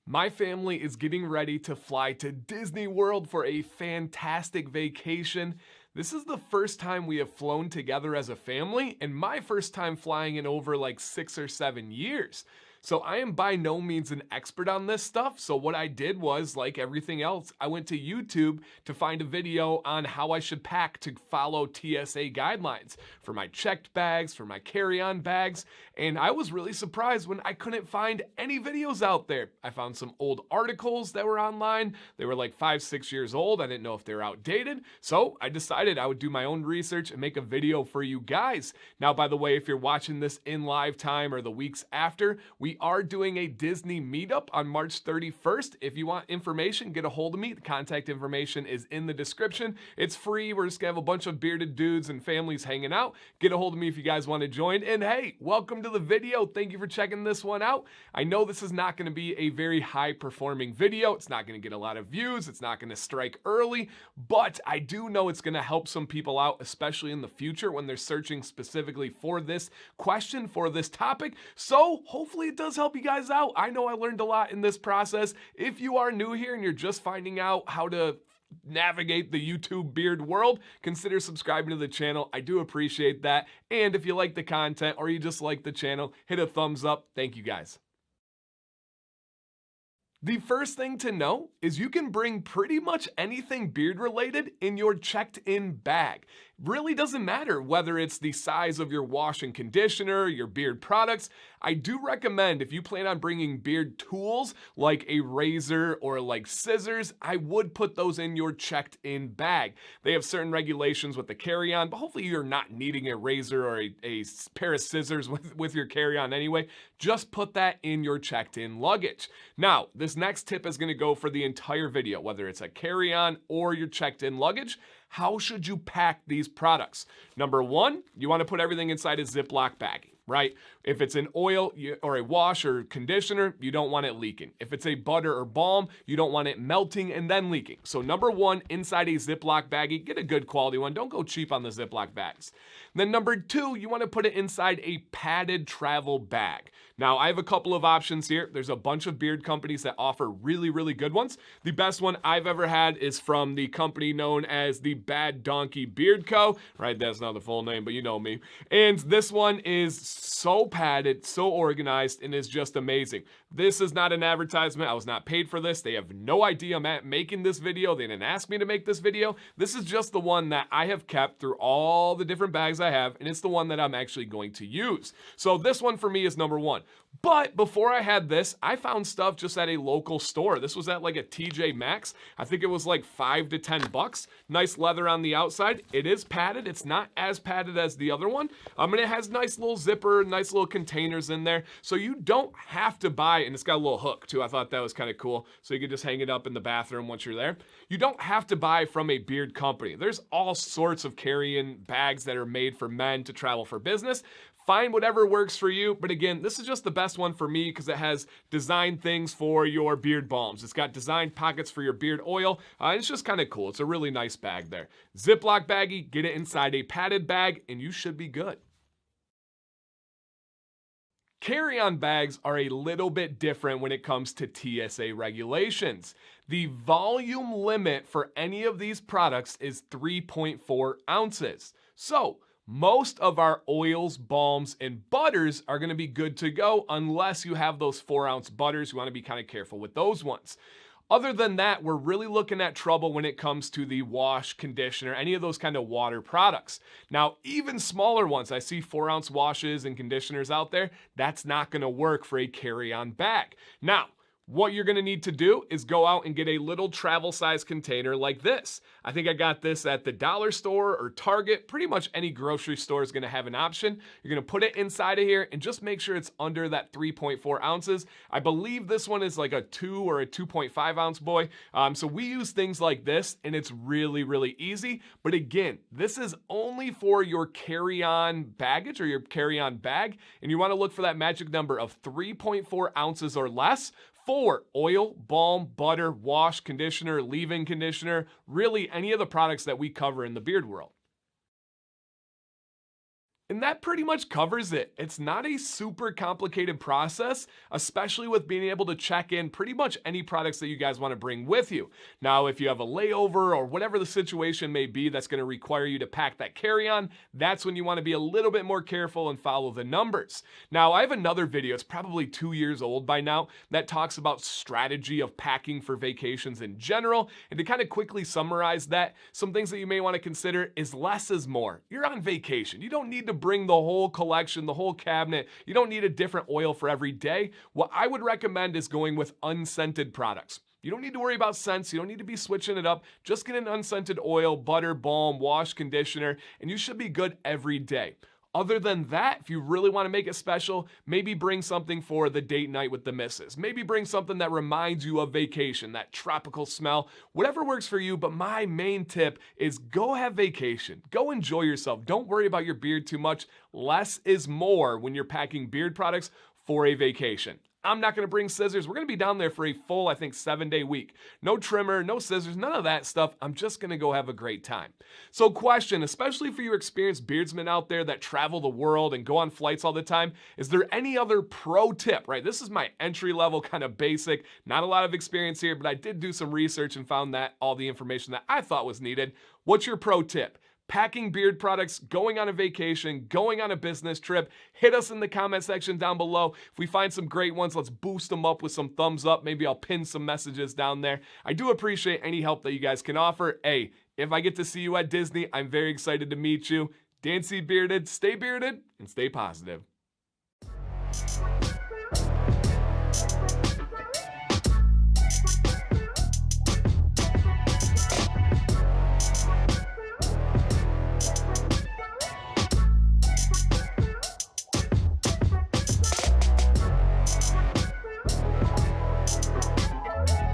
My family is getting ready to fly to Disney World for a fantastic vacation. This is the first time we have flown together as a family, and my first time flying in over like 6 or 7 years. So I am by no means an expert on this stuff. So what I did was, like everything else, I went to YouTube to find a video on how I should pack to follow TSA guidelines for my checked bags, for my carry-on bags. And I was really surprised when I couldn't find any videos out there. I found some old articles that were online. They were like 5, 6 years old. I didn't know if they were outdated. So I decided I would do my own research and make a video for you guys. Now, by the way, if you're watching this in live time or the weeks after, we are doing a Disney meetup on March 31st. If you want information, get a hold of me. The contact information is in the description. It's free. We're just gonna have a bunch of bearded dudes and families hanging out. Get a hold of me if you guys want to join. And hey, welcome to the video. Thank you for checking this one out. I know this is not going to be a very high performing video. It's not going to get a lot of views. It's not going to strike early, but I do know it's going to help some people out, especially in the future when they're searching specifically for this question, for this topic. So hopefully it does help you guys out. I know I learned a lot in this process. If you are new here and you're just finding out how to navigate the YouTube beard world, consider subscribing to the channel. I do appreciate that. And if you like the content or you just like the channel, hit a thumbs up. Thank you guys. The first thing to know is you can bring pretty much anything beard related in your checked in bag. Really doesn't matter whether it's the size of your wash and conditioner, your beard products. I do recommend if you plan on bringing beard tools like a razor or like scissors, I would put those in your checked in bag. They have certain regulations with the carry-on, but hopefully you're not needing a razor or a pair of scissors with your carry-on anyway. Just put that in your checked in luggage. Now, this next tip is gonna go for the entire video, whether it's a carry-on or your checked in luggage. How should you pack these products? Number one, you want to put everything inside a Ziploc baggie, right? If it's an oil or a wash or conditioner, you don't want it leaking. If it's a butter or balm, you don't want it melting and then leaking. So number one, inside a Ziploc baggie, get a good quality one. Don't go cheap on the Ziploc bags. Then number two, you want to put it inside a padded travel bag. Now, I have a couple of options here. There's a bunch of beard companies that offer really, really good ones. The best one I've ever had is from the company known as the Bad Donkey Beard Co. Right, that's not the full name, but you know me. And this one is so padded, so organized, and is just amazing. This is not an advertisement. I was not paid for this. They have no idea I'm making this video. They didn't ask me to make this video. This is just the one that I have kept through all the different bags I have, and it's the one that I'm actually going to use. So this one for me is number one. But before I had this, I found stuff just at a local store. This was at like a TJ Maxx. I think it was like $5 to $10. Nice leather on the outside. It is padded. It's not as padded as the other one. And it has nice little zipper, nice little containers in there. So you don't have to buy, and it's got a little hook too. I thought that was kind of cool. So you could just hang it up in the bathroom once you're there. You don't have to buy from a beard company. There's all sorts of carry-in bags that are made for men to travel for business. Find whatever works for you, but again, this is just the best one for me because it has designed things for your beard balms. It's got designed pockets for your beard oil. It's just kind of cool. It's a really nice bag there. Ziploc baggie, get it inside a padded bag, and you should be good. Carry-on bags are a little bit different when it comes to TSA regulations. The volume limit for any of these products is 3.4 ounces. So, most of our oils, balms, and butters are going to be good to go unless you have those 4-ounce butters. You want to be kind of careful with those ones. Other than that, we're really looking at trouble when it comes to the wash, conditioner, any of those kind of water products. Now, even smaller ones, I see 4-ounce washes and conditioners out there. That's not going to work for a carry-on bag. Now, what you're going to need to do is go out and get a little travel size container like this. I think I got this at the dollar store or Target. Pretty much any grocery store is going to have an option. You're going to put it inside of here and just make sure it's under that 3.4 ounces. I believe this one is like a 2 or a 2.5 ounce boy. So we use things like this and it's really, really easy. But again, this is only for your carry-on baggage or your carry-on bag. And you want to look for that magic number of 3.4 ounces or less for oil, balm, butter, wash, conditioner, leave-in conditioner, really any of the products that we cover in the beard world. And that pretty much covers it. It's not a super complicated process, especially with being able to check in pretty much any products that you guys want to bring with you. Now, if you have a layover or whatever the situation may be that's going to require you to pack that carry-on, that's when you want to be a little bit more careful and follow the numbers. Now, I have another video, it's probably 2 years old by now, that talks about strategy of packing for vacations in general. And to kind of quickly summarize that, some things that you may want to consider is less is more. You're on vacation. You don't need to bring the whole collection, the whole cabinet. You don't need a different oil for every day. What I would recommend is going with unscented products. You don't need to worry about scents. You don't need to be switching it up. Just get an unscented oil, butter, balm, wash, conditioner, and you should be good every day. Other than that, if you really want to make it special, maybe bring something for the date night with the missus. Maybe bring something that reminds you of vacation, that tropical smell, whatever works for you. But my main tip is go have vacation. Go enjoy yourself. Don't worry about your beard too much. Less is more when you're packing beard products for a vacation. I'm not going to bring scissors. We're going to be down there for a full, 7-day week. No trimmer, no scissors, none of that stuff. I'm just going to go have a great time. So question, especially for you experienced beardsmen out there that travel the world and go on flights all the time, is there any other pro tip, right? This is my entry level kind of basic, not a lot of experience here, but I did do some research and found that all the information that I thought was needed. What's your pro tip? Packing beard products, going on a vacation, going on a business trip. Hit us in the comment section down below. If we find some great ones, let's boost them up with some thumbs up. Maybe I'll pin some messages down there. I do appreciate any help that you guys can offer. Hey, if I get to see you at Disney, I'm very excited to meet you. Dancy Bearded, stay bearded, and stay positive.